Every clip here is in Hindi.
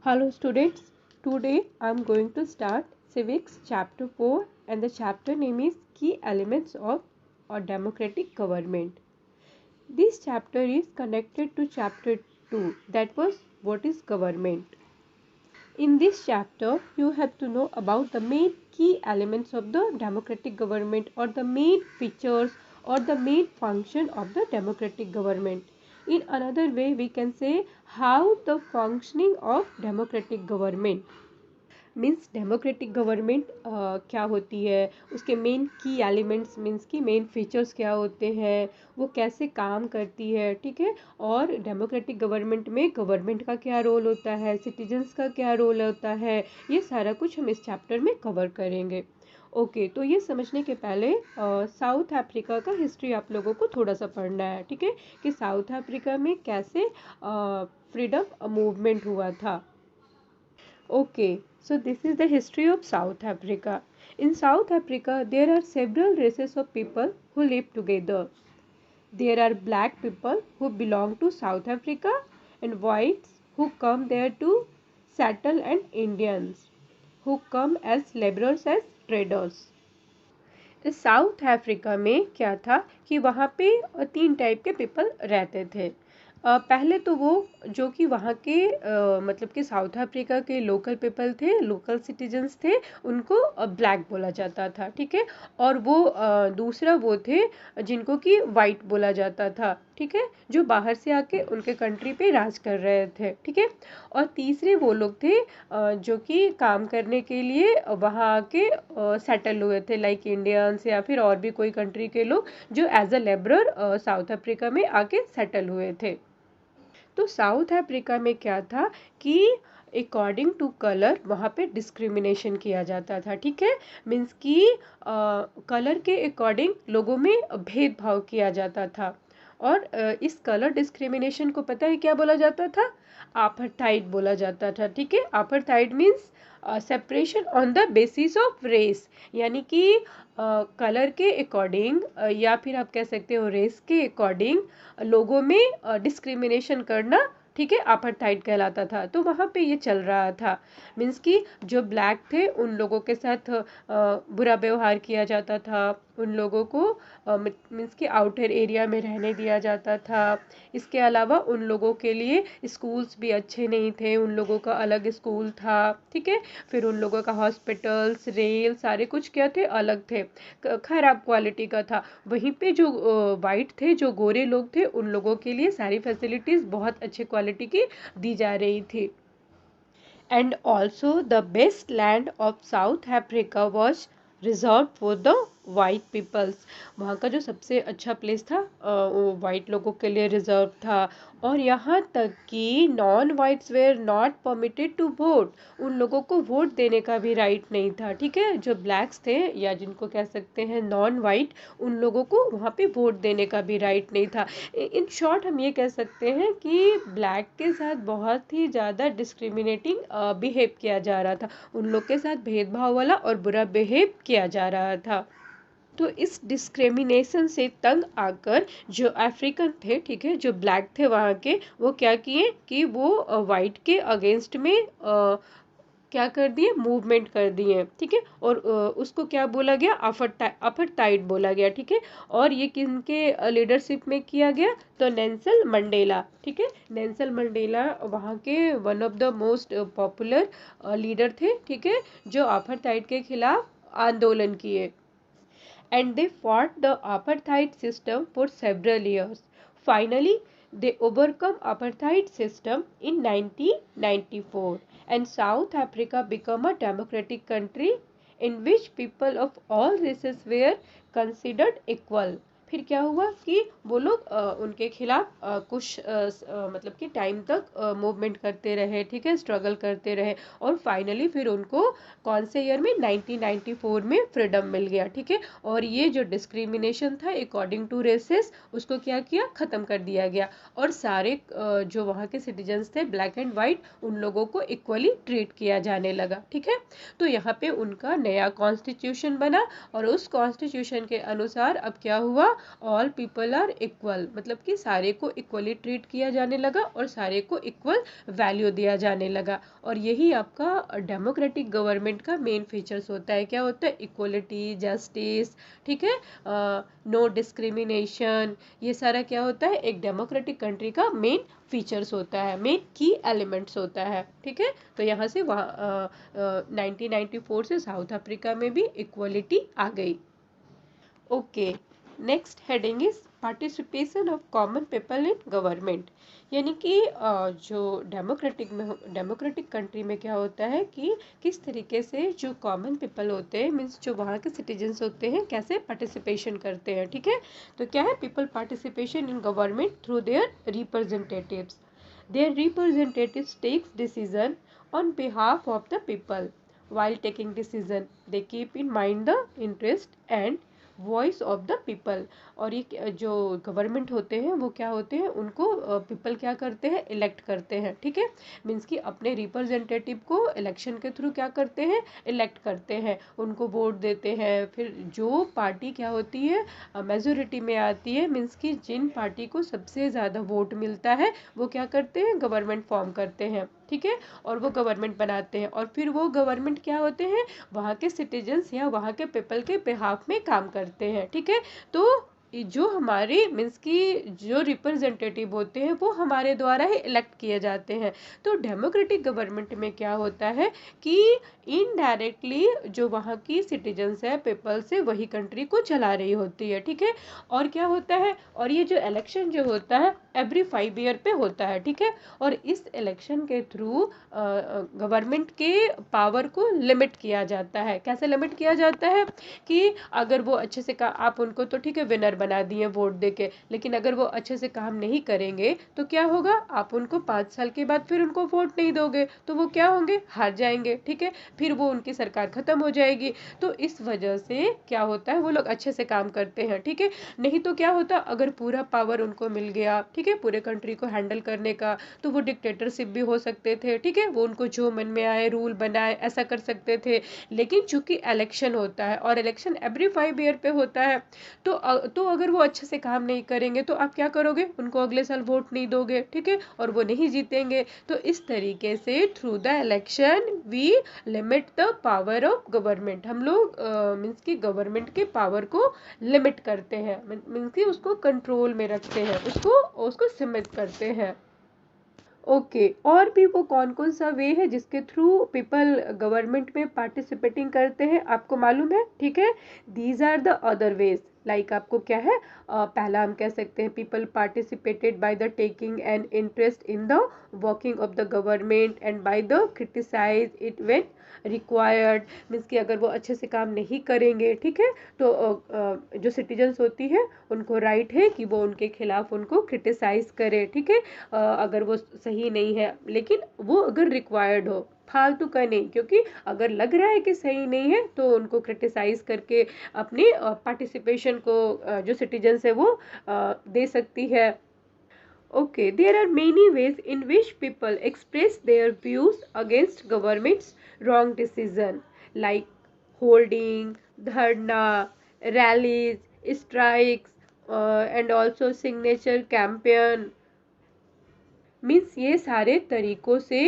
Hello students, today I am going to start Civics chapter 4 and the chapter name is Key Elements of a Democratic Government. This chapter is connected to chapter 2, that was what is government. In this chapter you have to know about the main key elements of the democratic government or the main features or the main function of the democratic government. In another way we can say how the functioning of democratic government means democratic government क्या होती है, उसके मेन की एलिमेंट्स मीन्स की मेन फीचर्स क्या होते हैं, वो कैसे काम करती है, ठीक है। और डेमोक्रेटिक गवर्नमेंट में गवर्नमेंट का क्या रोल होता है, सिटीजन्स का क्या रोल होता है, ये सारा कुछ हम इस चैप्टर में कवर करेंगे। ओके तो ये समझने के पहले साउथ अफ्रीका का हिस्ट्री आप लोगों को थोड़ा सा पढ़ना है, ठीक है, कि साउथ अफ्रीका में कैसे फ्रीडम मूवमेंट हुआ था। Okay, so this is the history of South Africa. In South Africa, there are several races of people who live together. There are black people who belong to South Africa and whites who come there to settle and Indians who come as laborers as traders. South Africa में क्या था कि वहाँ पे 3 टाइप के पीपल रहते थे। पहले तो वो जो कि वहाँ के मतलब कि साउथ अफ्रीका के लोकल पीपल थे, लोकल सिटीजन्स थे, उनको ब्लैक बोला जाता था, ठीक है। और वो दूसरा वो थे जिनको कि वाइट बोला जाता था, ठीक है, जो बाहर से आके उनके कंट्री पे राज कर रहे थे, ठीक है। और तीसरे वो लोग थे जो कि काम करने के लिए वहाँ आके सेटल हुए थे, लाइक इंडियंस या फिर और भी कोई कंट्री के लोग जो as a labourer South Africa में आके सेटल हुए थे। तो साउथ अफ्रीका में क्या था कि अकॉर्डिंग टू कलर वहाँ पे डिस्क्रिमिनेशन किया जाता था, ठीक है। मीन्स कि कलर के अकॉर्डिंग लोगों में भेदभाव किया जाता था। और इस कलर डिस्क्रिमिनेशन को पता है क्या बोला जाता था? अपार्थाइड बोला जाता था, ठीक है। Apartheid means separation on the basis of race, यानी कि कलर के अकॉर्डिंग या फिर आप कह सकते हो रेस के अकॉर्डिंग लोगों में डिस्क्रिमिनेशन करना, ठीक है, अपार्थाइड कहलाता था। तो वहाँ पे ये चल रहा था, मीन्स कि जो ब्लैक थे उन लोगों के साथ बुरा व्यवहार किया जाता था, उन लोगों को मीन्स कि आउटर एरिया में रहने दिया जाता था। इसके अलावा उन लोगों के लिए स्कूल्स भी अच्छे नहीं थे, उन लोगों का अलग स्कूल था, ठीक है। फिर उन लोगों का हॉस्पिटल्स, रेल, सारे कुछ क्या थे, अलग थे, खराब क्वालिटी का था। वहीं पे जो वाइट थे, जो गोरे लोग थे, उन लोगों के लिए सारी फैसिलिटीज़ बहुत अच्छे क्वालिटी की दी जा रही थी। And also the best land of South Africa was reserve for the white peoples. वहाँ का जो सबसे अच्छा प्लेस था वो वाइट लोगों के लिए रिजर्व था। और यहाँ तक कि non whites were not permitted to vote, उन लोगों को वोट देने का भी राइट नहीं था, ठीक है। जो ब्लैक्स थे या जिनको कह सकते हैं नॉन वाइट, उन लोगों को वहाँ पे वोट देने का भी राइट नहीं था। इन शॉर्ट हम ये कह सकते हैं कि ब्लैक के साथ बहुत ही ज़्यादा डिस्क्रिमिनेटिंग बिहेव किया जा रहा था, उन लोग के साथ भेदभाव वाला और बुरा बिहेव किया जा रहा था। तो इस डिस्क्रिमिनेशन से तंग आकर जो अफ्रीकन थे, ठीक है, जो ब्लैक थे वहाँ के, वो क्या किए कि वो वाइट के अगेंस्ट में क्या कर दिए, मूवमेंट कर दिए, ठीक है। और उसको क्या बोला गया, अपार्थाइड बोला गया, ठीक है। और ये किनके लीडरशिप में किया गया, तो नेल्सन मंडेला, ठीक है। नेल्सन मंडेला वहाँ के one of the most popular leader थे, ठीक है, जो अपार्थाइड के खिलाफ आंदोलन किए। And they fought the apartheid system for several years. Finally, they overcome apartheid system in 1994 and South Africa became a democratic country in which people of all races were considered equal. फिर क्या हुआ कि वो लोग उनके खिलाफ कुछ मतलब कि टाइम तक मूवमेंट करते रहे, ठीक है, स्ट्रगल करते रहे। और फाइनली फिर उनको कौन से ईयर में, 1994 में फ्रीडम मिल गया, ठीक है। और ये जो डिस्क्रिमिनेशन था अकॉर्डिंग टू रेसेस, उसको क्या किया, ख़त्म कर दिया गया। और सारे जो वहाँ के सिटीजन्स थे ब्लैक एंड वाइट, उन लोगों को इक्वली ट्रीट किया जाने लगा, ठीक है। तो यहाँ पे उनका नया कॉन्स्टिट्यूशन बना और उस कॉन्स्टिट्यूशन के अनुसार अब क्या हुआ ऑल पीपल आर इक्वल, मतलब कि सारे को इक्वली ट्रीट किया जाने लगा और सारे को इक्वल वैल्यू दिया जाने लगा। और यही आपका डेमोक्रेटिक गवर्नमेंट का मेन फीचर्स होता है। क्या होता है? इक्वलिटी, जस्टिस, ठीक है, नो डिस्क्रिमिनेशन, ये सारा क्या होता है? एक डेमोक्रेटिक कंट्री का मेन फीचर्स होता है, मेन की एलिमेंट्स होता है। ठीक है, तो यहाँ से वहाँ 1994 से साउथ अफ्रीका में भी इक्वलिटी आ गई। Okay, next heading is participation of common people in government. यानी कि जो डेमोक्रेटिक कंट्री में क्या होता है कि किस तरीके से जो कॉमन पीपल होते हैं, मीन्स जो वहाँ के सिटीजन्स होते हैं, कैसे पार्टिसिपेशन करते हैं। ठीक है, तो क्या है? People participation in government through their representatives. Their representatives takes decision on behalf of the people. While taking decision, they keep in mind the interest and voice of the people. और ये जो गवर्नमेंट होते हैं वो क्या होते हैं, उनको पीपल क्या करते हैं? इलेक्ट करते हैं। ठीक है, मीन्स कि अपने रिप्रेजेंटेटिव को इलेक्शन के थ्रू क्या करते हैं? इलेक्ट करते हैं, उनको वोट देते हैं। फिर जो पार्टी क्या होती है? मेजोरिटी में आती है, मीन्स कि जिन पार्टी को सबसे ज़्यादा वोट मिलता है वो क्या करते हैं? गवर्नमेंट फॉर्म करते हैं। ठीक है, और वो गवर्नमेंट बनाते हैं, और फिर वो गवर्नमेंट क्या होते हैं? वहाँ के सिटीजन्स या वहाँ के पीपल के बिहाफ में काम करते हैं। ठीक है, तो जो हमारे मीन्स की जो रिप्रेजेंटेटिव होते हैं वो हमारे द्वारा ही इलेक्ट किए जाते हैं। तो डेमोक्रेटिक गवर्नमेंट में क्या होता है कि इनडायरेक्टली जो वहाँ की सिटीजन्स है, पीपल से, वही कंट्री को चला रही होती है। ठीक है, और क्या होता है? और ये जो इलेक्शन जो होता है एवरी 5 ईयर पे होता है। ठीक है, और इस इलेक्शन के थ्रू गवर्नमेंट के पावर को लिमिट किया जाता है। कैसे लिमिट किया जाता है? कि अगर वो अच्छे से आप उनको तो ठीक है विनर बना दिए वोट देके, लेकिन अगर वो अच्छे से काम नहीं करेंगे तो क्या होगा? आप उनको 5 साल के बाद फिर उनको वोट नहीं दोगे तो वो क्या होंगे? हार जाएंगे। ठीक है, फिर वो उनकी सरकार खत्म हो जाएगी। तो इस वजह से क्या होता है? वो लोग अच्छे से काम करते हैं। ठीक है, नहीं तो क्या होता? अगर पूरा पावर उनको मिल गया, ठीक है, पूरे कंट्री को हैंडल करने का, तो वो डिक्टेटरशिप भी हो सकते थे। ठीक है, वो उनको जो मन में आए रूल बनाए ऐसा कर सकते थे। लेकिन चूंकि इलेक्शन होता है और इलेक्शन एवरी 5 ईयर पे होता है, तो अगर वो अच्छे से काम नहीं करेंगे तो आप क्या करोगे? उनको अगले साल वोट नहीं दोगे। ठीक है, और वो नहीं जीतेंगे। तो इस तरीके से through the election we limit the power of government. हम लोग मीन्स की गवर्नमेंट के पावर को लिमिट करते हैं, मीन्स की उसको कंट्रोल में रखते हैं, उसको सीमित करते हैं। ओके, और भी वो कौन कौन सा वे है जिसके थ्रू पीपल गवर्नमेंट में पार्टिसिपेटिंग करते हैं, आपको मालूम है? ठीक है, these are the other ways. Like आपको क्या है? पहला हम कह सकते हैं people participated by the taking an interest in the working of the government and by the criticise it when required. Means कि अगर वो अच्छे से काम नहीं करेंगे, ठीक है, तो जो सिटीजन्स होती है उनको राइट है कि वो उनके खिलाफ उनको क्रिटिसाइज करे। ठीक है, अगर वो सही नहीं है, लेकिन वो अगर रिक्वायर्ड हो, फालतू का नहीं, क्योंकि अगर लग रहा है कि सही नहीं है तो उनको क्रिटिसाइज करके अपने पार्टिसिपेशन को जो सिटीजन्स है वो दे सकती है। Okay, there are many ways in which people express their views against government's wrong decision, like holding, dharna, rallies, strikes, and also signature campaign। Means ये सारे तरीकों से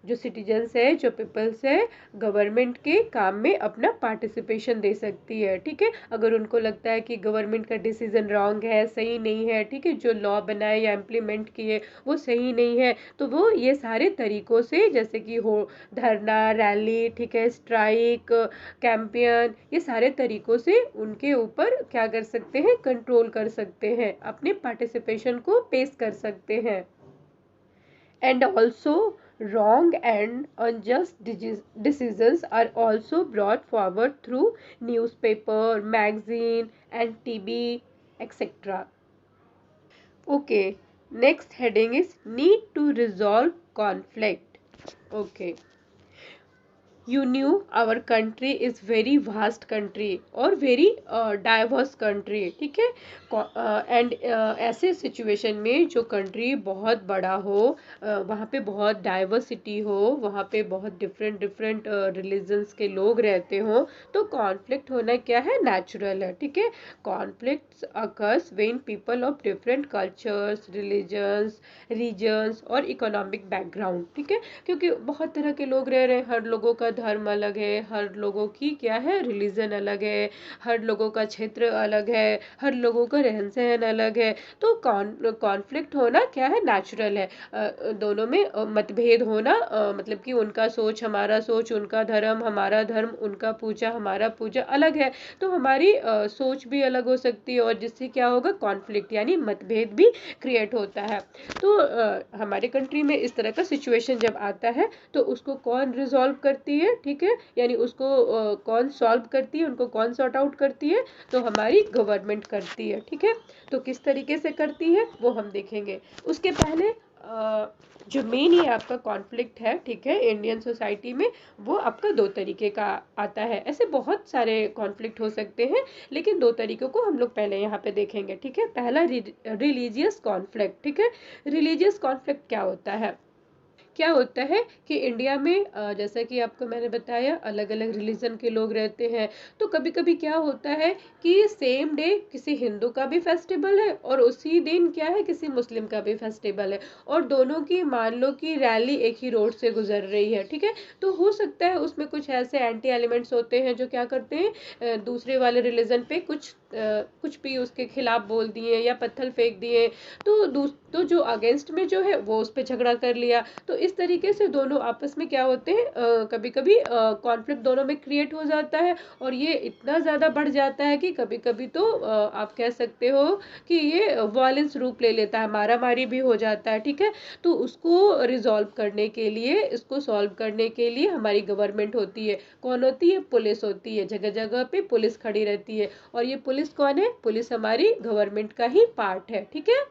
जो सिटीजन्स है, जो पीपल्स है, गवर्नमेंट के काम में अपना पार्टिसिपेशन दे सकती है। ठीक है, अगर उनको लगता है कि गवर्नमेंट का डिसीजन रॉन्ग है, सही नहीं है, ठीक है, जो लॉ बनाए या इम्प्लीमेंट किए वो सही नहीं है, तो वो ये सारे तरीकों से, जैसे कि हो धरना, रैली, ठीक है, स्ट्राइक, कैंपेन, ये सारे तरीकों से उनके ऊपर क्या कर सकते हैं? कंट्रोल कर सकते हैं, अपने पार्टिसिपेशन को पेश कर सकते हैं। And also wrong and unjust decisions are also brought forward through newspaper, magazine and TV, etc. Okay, next heading is need to resolve conflict. Okay, You knew our country is very vast country और very diverse country, ठीक है। एंड ऐसे सिचुएशन में जो कंट्री बहुत बड़ा हो, वहाँ पे बहुत डाइवर्सिटी हो, वहाँ पे बहुत डिफरेंट डिफरेंट रिलीजन्स के लोग रहते हो, तो कॉन्फ्लिक्ट होना क्या है, नेचुरल है, ठीक है। Conflicts occurs when people of different cultures, religions, regions और इकोनॉमिक बैकग्राउंड, ठीक है। क्योंकि बहुत तरह के लोग रह रहे हैं, हर लोगों का धर्म अलग है, हर लोगों की क्या है, रिलीजन अलग है, हर लोगों का क्षेत्र अलग है, हर लोगों का रहन सहन अलग है। तो कॉन्फ्लिक्ट होना क्या है, नेचुरल है। दोनों में मतभेद होना, मतलब कि उनका सोच हमारा सोच, उनका धर्म हमारा धर्म, उनका पूजा हमारा पूजा अलग है, तो हमारी सोच भी अलग हो सकती है, और जिससे क्या होगा, कॉन्फ्लिक्ट यानी मतभेद भी क्रिएट होता है। तो हमारे कंट्री में इस तरह का सिचुएशन जब आता है तो उसको कौन रिजॉल्व करती है, ठीक है, यानी उसको कौन सॉल्व करती है, उनको कौन सॉर्ट आउट करती है, तो हमारी गवर्नमेंट करती है, ठीक है। तो किस तरीके से करती है वो हम देखेंगे। उसके पहले जो मेन ये आपका कॉन्फ्लिक्ट है, ठीक है, इंडियन सोसाइटी में, वो आपका दो तरीके का आता है। ऐसे बहुत सारे कॉन्फ्लिक्ट हो सकते हैं, लेकिन दो तरीकों को हम लोग पहले यहाँ पे देखेंगे, ठीक है। पहला रिलीजियस कॉन्फ्लिक्ट, ठीक है। रिलीजियस कॉन्फ्लिक्ट क्या होता है, क्या होता है कि इंडिया में जैसा कि आपको मैंने बताया, अलग अलग रिलीजन के लोग रहते हैं। तो कभी कभी क्या होता है कि सेम डे किसी हिंदू का भी फेस्टिवल है और उसी दिन क्या है, किसी मुस्लिम का भी फेस्टिवल है, और दोनों की मान लो कि रैली एक ही रोड से गुजर रही है, ठीक है। तो हो सकता है उसमें कुछ ऐसे एंटी एलिमेंट्स होते हैं जो क्या करते हैं, दूसरे वाले रिलीजन पे कुछ भी उसके खिलाफ बोल दिए या पत्थर फेंक दिए, तो जो अगेंस्ट में जो है वो उस पर झगड़ा कर लिया। तो इस तरीके से दोनों आपस में क्या होते हैं, कभी कभी कॉन्फ्लिक्ट दोनों में क्रिएट हो जाता है, और ये इतना ज़्यादा बढ़ जाता है कि कभी कभी तो आप कह सकते हो कि ये वायलेंस रूप ले लेता है, मारा मारी भी हो जाता है, ठीक है। तो उसको रिजॉल्व करने के लिए, इसको सॉल्व करने के लिए हमारी गवर्नमेंट होती है। कौन होती है, पुलिस होती है, जगह जगह पे पुलिस खड़ी रहती है, और ये पुलिस कौन है, पुलिस हमारी गवर्नमेंट का ही पार्ट है, ठीक है।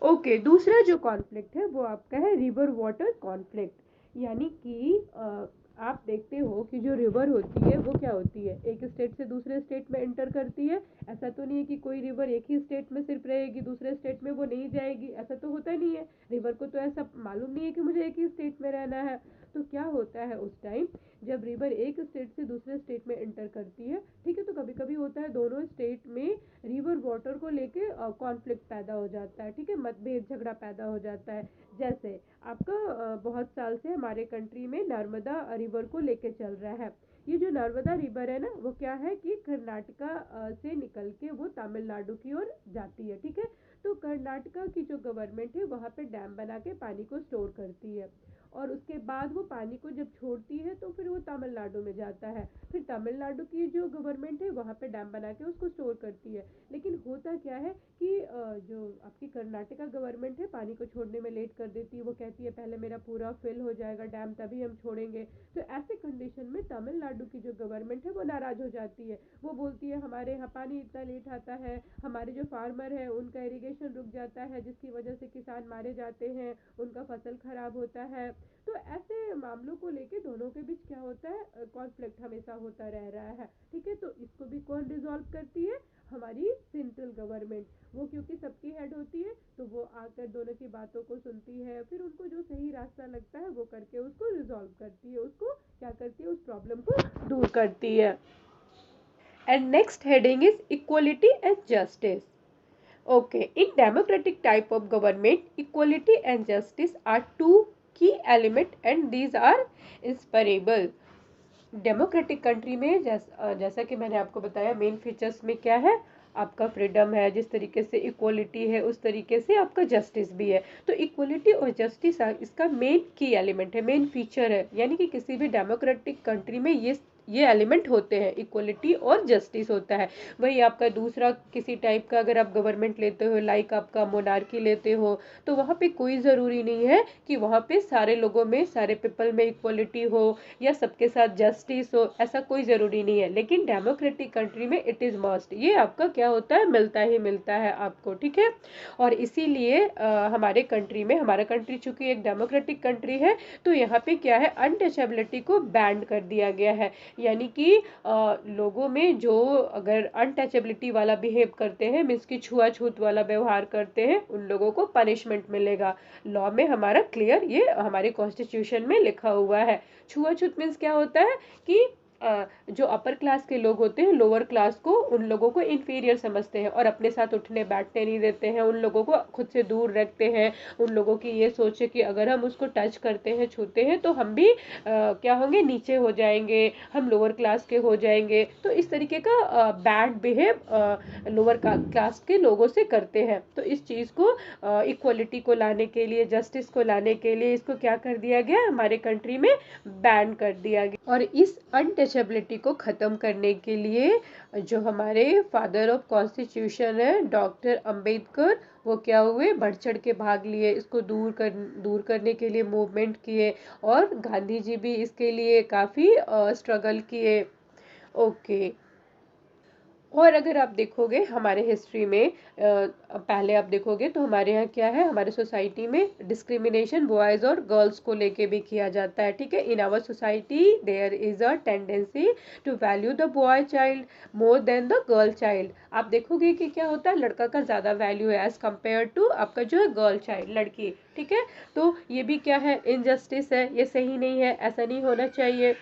ओके, दूसरा जो कॉन्फ्लिक्ट है वो आपका है रिवर वाटर कॉन्फ्लिक्ट। यानी कि आप देखते हो कि जो रिवर होती है वो क्या होती है, एक स्टेट से दूसरे स्टेट में एंटर करती है। ऐसा तो नहीं है कि कोई रिवर एक ही स्टेट में सिर्फ रहेगी, दूसरे स्टेट में वो नहीं जाएगी, ऐसा तो होता नहीं है। रिवर को तो ऐसा मालूम नहीं है कि मुझे एक ही स्टेट में रहना है। तो क्या होता है उस टाइम, जब रिवर एक स्टेट से दूसरे स्टेट में एंटर करती है, ठीक है, तो कभी कभी होता है दोनों स्टेट में रिवर वाटर को लेके कॉन्फ्लिक्ट पैदा हो जाता है, ठीक है, मतभेद झगड़ा पैदा हो जाता है। जैसे आपका बहुत साल से हमारे कंट्री में नर्मदा रिवर को लेके चल रहा है। ये जो नर्मदा रिवर है ना, वो क्या है कि कर्नाटका से निकल के वो तमिलनाडु की ओर जाती है, ठीक है। तो कर्नाटका की जो गवर्नमेंट है वहाँ पे डैम बना के पानी को स्टोर करती है, और उसके बाद वो पानी को जब छोड़ती है तो फिर वो तमिलनाडु में जाता है। फिर तमिलनाडु की जो गवर्नमेंट है वहाँ पे डैम बना के उसको स्टोर करती है। लेकिन होता क्या है कि जो आपकी कर्नाटका गवर्नमेंट है पानी को छोड़ने में लेट कर देती है, वो कहती है पहले मेरा पूरा फिल हो जाएगा डैम तभी हम छोड़ेंगे। तो ऐसे कंडीशन में तमिलनाडु की जो गवर्नमेंट है वो नाराज हो जाती है। वो बोलती है हमारे यहाँ पानी इतना लेट आता है, हमारे जो फार्मर है उनका इरिगेशन रुक जाता है, जिसकी वजह से किसान मारे जाते हैं, उनका फसल खराब होता है। तो ऐसे मामलों को लेके दोनों के बीच क्या होता है, कॉन्फ्लिक्ट हमेशा होता रह रहा है, ठीक है। तो इसको भी कौन रिजॉल्व करती है, हमारी सेंट्रल गवर्नमेंट। वो क्योंकि सबकी हेड होती है तो वो आकर दोनों की बातों को सुनती है, फिर उनको जो सही रास्ता लगता है वो करके उसको रिजॉल्व करती है, उसको क्या करती है, उस प्रॉब्लम को दूर करती है। And next heading is equality and justice. Okay, in democratic type of government, equality and justice are two key element and these are inseparable. Democratic country में जैसा कि मैंने आपको बताया, मेन फीचर्स में क्या है, आपका फ्रीडम है, जिस तरीके से इक्वलिटी है उस तरीके से आपका जस्टिस भी है। तो इक्वलिटी और जस्टिस इसका मेन की एलिमेंट है, मेन फीचर है। यानी कि किसी भी डेमोक्रेटिक कंट्री में ये एलिमेंट होते हैं, इक्वलिटी और जस्टिस होता है। वही आपका दूसरा किसी टाइप का अगर आप गवर्नमेंट लेते हो, लाइक आपका मोनार्की लेते हो, तो वहाँ पे कोई ज़रूरी नहीं है कि वहाँ पे सारे लोगों में, सारे पीपल में इक्वलिटी हो या सबके साथ जस्टिस हो, ऐसा कोई ज़रूरी नहीं है। लेकिन डेमोक्रेटिक कंट्री में इट इज़ मस्ट, ये आपका क्या होता है, मिलता ही मिलता है आपको, ठीक है। और इसीलिए हमारे कंट्री में, हमारा कंट्री चूंकि एक डेमोक्रेटिक कंट्री है, तो यहाँ पे क्या है, अनटचेबिलिटी को बैन कर दिया गया है। यानी कि लोगों में जो अगर अनटचेबिलिटी वाला बिहेव करते हैं, मीन्स की छुआछूत वाला व्यवहार करते हैं, उन लोगों को पनिशमेंट मिलेगा। लॉ में हमारा क्लियर, ये हमारे कॉन्स्टिट्यूशन में लिखा हुआ है। छुआछूत मीन्स क्या होता है कि जो अपर क्लास के लोग होते हैं, लोअर क्लास को, उन लोगों को इन्फीरियर समझते हैं और अपने साथ उठने बैठने नहीं देते हैं, उन लोगों को खुद से दूर रखते हैं। उन लोगों की ये सोच है कि अगर हम उसको टच करते हैं, छूते हैं, तो हम भी क्या होंगे, नीचे हो जाएंगे, हम लोअर क्लास के हो जाएंगे। तो इस तरीके का बैड बिहेव लोअर क्लास के लोगों से करते हैं। तो इस चीज़ को, इक्वलिटी को लाने के लिए, जस्टिस को लाने के लिए, इसको क्या कर दिया गया, हमारे कंट्री में बैन कर दिया गया। और इस अनटचेबिलिटी को ख़त्म करने के लिए जो हमारे फादर ऑफ कॉन्स्टिट्यूशन है, डॉक्टर अंबेडकर, वो क्या हुए, बढ़ चढ़ के भाग लिए, इसको दूर करने के लिए मूवमेंट किए। और गांधी जी भी इसके लिए काफ़ी स्ट्रगल किए। ओके। और अगर आप देखोगे हमारे हिस्ट्री में, पहले आप देखोगे तो हमारे यहाँ क्या है, हमारे सोसाइटी में डिस्क्रिमिनेशन बॉयज़ और गर्ल्स को लेके भी किया जाता है, ठीक है। In our society there is a tendency to value the boy child more than the girl child. आप देखोगे कि क्या होता है, लड़का का ज़्यादा वैल्यू है एज कम्पेयर टू आपका जो है गर्ल चाइल्ड, लड़की, ठीक है। तो ये भी क्या है, इनजस्टिस है, ये सही नहीं है, ऐसा नहीं होना चाहिए।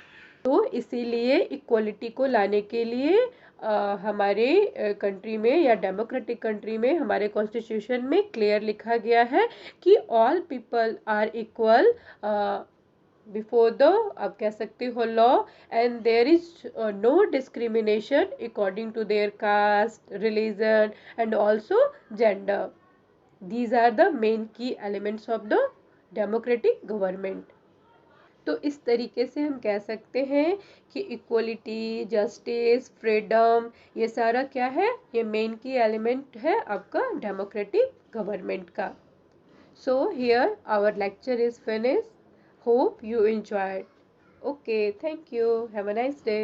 तो इसीलिए इक्वलिटी को लाने के लिए हमारे कंट्री में या डेमोक्रेटिक कंट्री में हमारे कॉन्स्टिट्यूशन में क्लियर लिखा गया है कि all people are equal before the, आप कह सकते हो, law, and there is no discrimination according to their caste, religion and also gender. These are the main key elements of the democratic government. तो इस तरीके से हम कह सकते हैं कि इक्वलिटी, जस्टिस, फ्रीडम, ये सारा क्या है, ये मेन की एलिमेंट है आपका डेमोक्रेटिक गवर्नमेंट का। So here our lecture is finish. Hope you enjoyed. Okay, thank you, have a nice day.